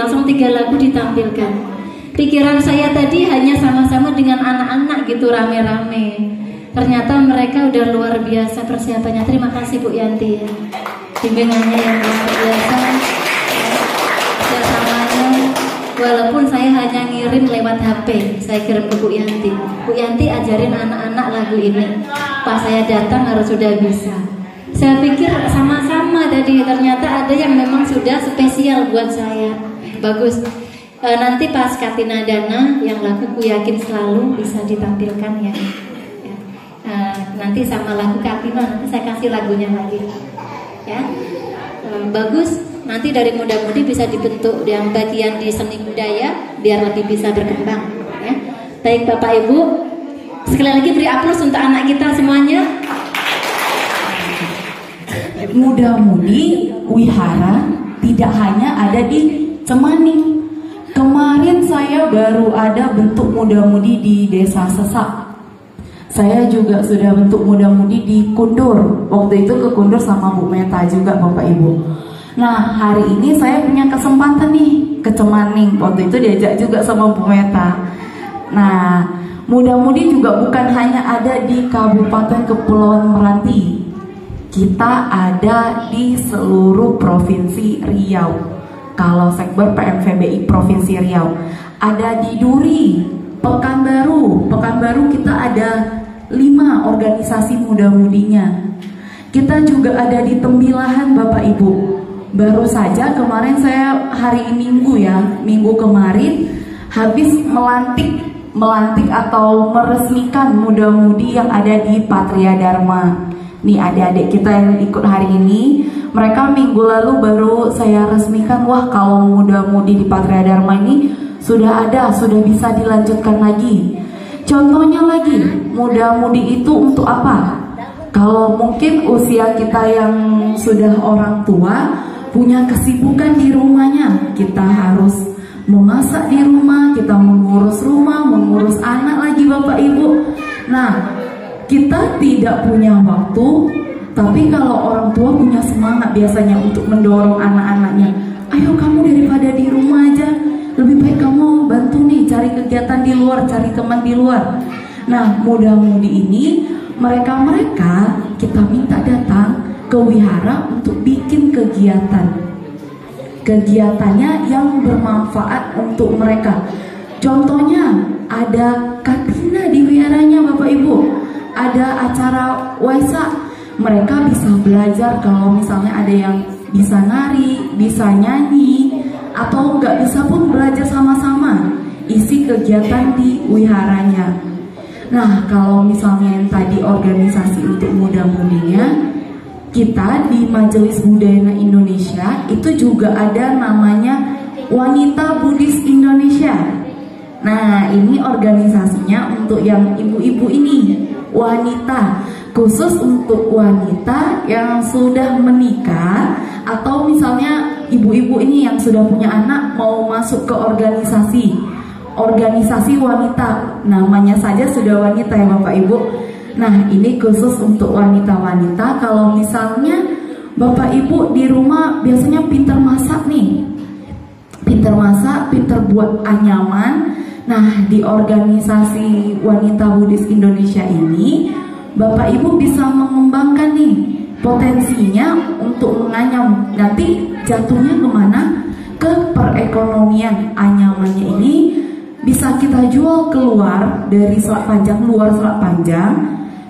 langsung 3 lagu ditampilkan. Pikiran saya tadi hanya sama-sama dengan anak-anak gitu rame-rame. Ternyata mereka udah luar biasa persiapannya. Terima kasih Bu Yanti ya. Bimbingannya yang luar biasa. Kerjasamanya. Walaupun saya hanya ngirim lewat HP, saya kirim ke Bu Yanti. Bu Yanti ajarin anak-anak lagu ini. Pas saya datang harus sudah bisa. Saya pikir sama-sama tadi, ternyata ada yang memang sudah spesial buat saya. Bagus. Nanti pas Katina Dana yang lagu Ku Yakin Selalu bisa ditampilkan ya. Nanti sama lagu Katina nanti saya kasih lagunya lagi. Ya. Bagus. Nanti dari muda-mudi bisa dibentuk yang bagian di seni budaya biar lebih bisa berkembang. Ya. Baik Bapak Ibu, sekali lagi beri aplaus untuk anak kita semuanya. Muda-mudi wihara tidak hanya ada di Cemaning. Kemarin saya baru ada bentuk muda-mudi di Desa Sesak. Saya juga sudah bentuk muda-mudi di Kundur. Waktu itu ke Kundur sama Bu Meta juga Bapak Ibu. Nah hari ini saya punya kesempatan nih ke Cemaning. Waktu itu diajak juga sama Bu Meta. Nah muda-mudi juga bukan hanya ada di Kabupaten Kepulauan Meranti. Kita ada di seluruh Provinsi Riau. Kalau Sekber PMVBI Provinsi Riau ada di Duri, Pekanbaru. Pekanbaru kita ada 5 organisasi muda-mudinya. Kita juga ada di Tembilahan Bapak Ibu. Baru saja kemarin saya hari Minggu ya, Minggu kemarin habis melantik atau meresmikan muda-mudi yang ada di Patria Dharma. Nih adik-adik kita yang ikut hari ini, mereka minggu lalu baru saya resmikan. Wah kalau muda-mudi di Patria Dharma ini sudah ada, sudah bisa dilanjutkan lagi. Contohnya lagi, muda-mudi itu untuk apa? Kalau mungkin usia kita yang sudah orang tua punya kesibukan di rumahnya, kita harus memasak di rumah, kita mengurus rumah, mengurus anak lagi Bapak Ibu. Nah kita tidak punya waktu, tapi kalau orang tua punya semangat biasanya untuk mendorong anak-anaknya. Ayo kamu daripada di rumah aja, lebih baik kamu bantu nih cari kegiatan di luar, cari teman di luar. Nah muda-mudi ini mereka kita minta datang ke wihara untuk bikin kegiatan. Kegiatannya yang bermanfaat untuk mereka. Contohnya ada Katina di wiharanya Bapak Ibu. Ada acara Waisak, mereka bisa belajar kalau misalnya ada yang bisa nari, bisa nyanyi, atau nggak bisa pun belajar sama-sama isi kegiatan di wiharanya. Nah kalau misalnya yang tadi organisasi untuk muda-mudinya, kita di Majelis Budaya Indonesia itu juga ada namanya Wanita Buddhis Indonesia. Nah ini organisasinya untuk yang ibu-ibu ini, wanita, khusus untuk wanita yang sudah menikah atau misalnya ibu-ibu ini yang sudah punya anak mau masuk ke organisasi wanita, namanya saja sudah wanita ya Bapak Ibu. Nah ini khusus untuk wanita-wanita. Kalau misalnya Bapak Ibu di rumah biasanya pinter masak nih, pinter masak, pinter buat anyaman. Nah di organisasi Wanita Buddhis Indonesia ini Bapak Ibu bisa mengembangkan nih potensinya untuk menganyam. Nanti jatuhnya kemana? Ke perekonomian. Anyamannya ini bisa kita jual keluar dari Selat Panjang, luar Selat Panjang.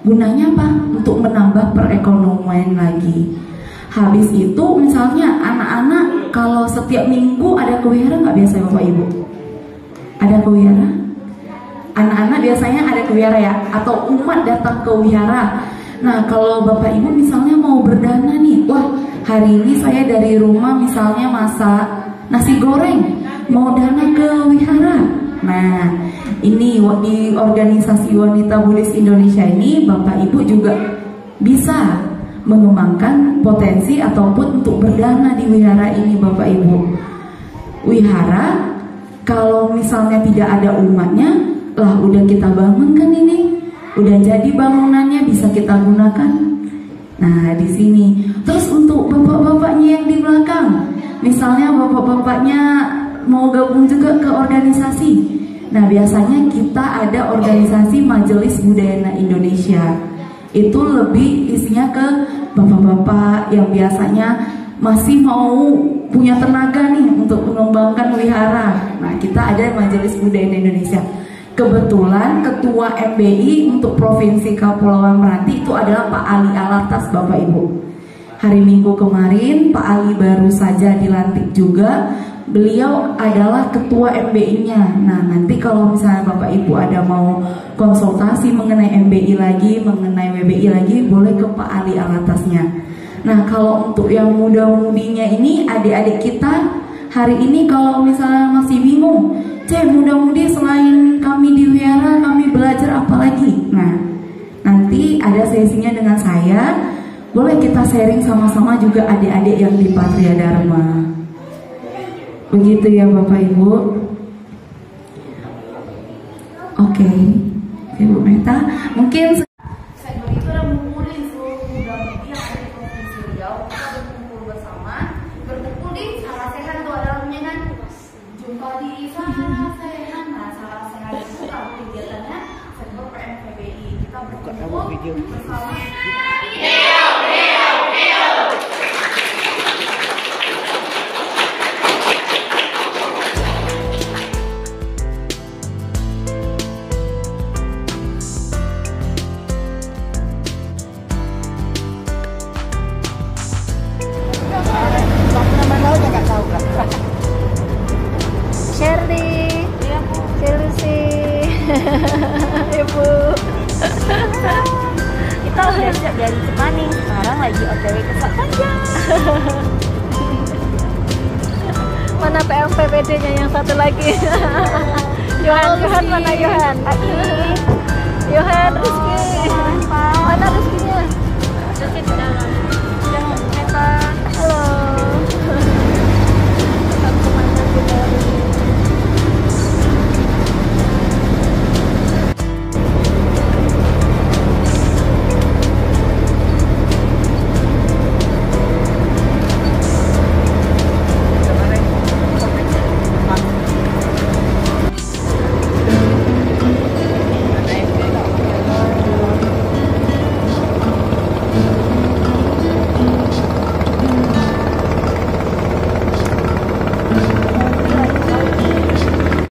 Gunanya apa? Untuk menambah perekonomian lagi. Habis itu misalnya anak-anak kalau setiap minggu ada kewihara nggak biasa Bapak Ibu? Ada kewihara? Anak-anak biasanya ada kewihara ya? Atau umat datang ke wihara. Nah kalau Bapak Ibu misalnya mau berdana nih, wah hari ini saya dari rumah misalnya masak nasi goreng, mau dana ke wihara. Nah ini di organisasi Wanita Buddhis Indonesia ini Bapak Ibu juga bisa mengembangkan potensi ataupun untuk berdana di wihara ini Bapak Ibu. Wihara kalau misalnya tidak ada umatnya, lah udah kita bangunkan ini, udah jadi bangunannya bisa kita gunakan. Nah di sini. Terus untuk bapak-bapaknya yang di belakang, misalnya bapak-bapaknya mau gabung juga ke organisasi. Nah, biasanya kita ada organisasi Majelis Budayana Indonesia. Itu lebih isinya ke bapak-bapak yang biasanya masih mau punya tenaga nih untuk mengembangkan wihara. Nah, kita ada Majelis Budayana Indonesia. Kebetulan ketua MBI untuk Provinsi Kepulauan Meranti itu adalah Pak Ali Alatas, Bapak Ibu. Hari Minggu kemarin Pak Ali baru saja dilantik juga. Beliau adalah ketua MBI-nya. Nah, nanti kalau misalnya Bapak Ibu ada mau konsultasi mengenai MBI lagi, mengenai WBI lagi, boleh ke Pak Ali Alatasnya. Nah, kalau untuk yang muda-mudinya ini, adik-adik kita hari ini kalau misalnya masih bingung, muda-mudi selain kami di wihara, kami belajar apa lagi? Nah, nanti ada sesinya dengan saya. Boleh kita sharing sama-sama juga adik-adik yang di Patria Dharma. Begitu ya Bapak Ibu. Oke, Ibu Meta, mungkin segmen itu udah mengumpulin seluruh muda-mudi yang ada di Provinsi Riau. Kita berkumpul bersama, berkumpul di Sarasehan tuh ada namanya kan. Jumpa di Sarasehan. Nah, Sarasehan itu kalau kegiatannya sektor PMPBI. Kita berkumpul bersama. Shirley, Chelsea, Ibu. Kita udah siap dari Cemaning, sekarang lagi OTW ke Sapanjang. Mana PMPBD-nya yang satu lagi? Yohan mana Yohan? Yohan Rizky. Mana Rizkinya? Rizky di dalam.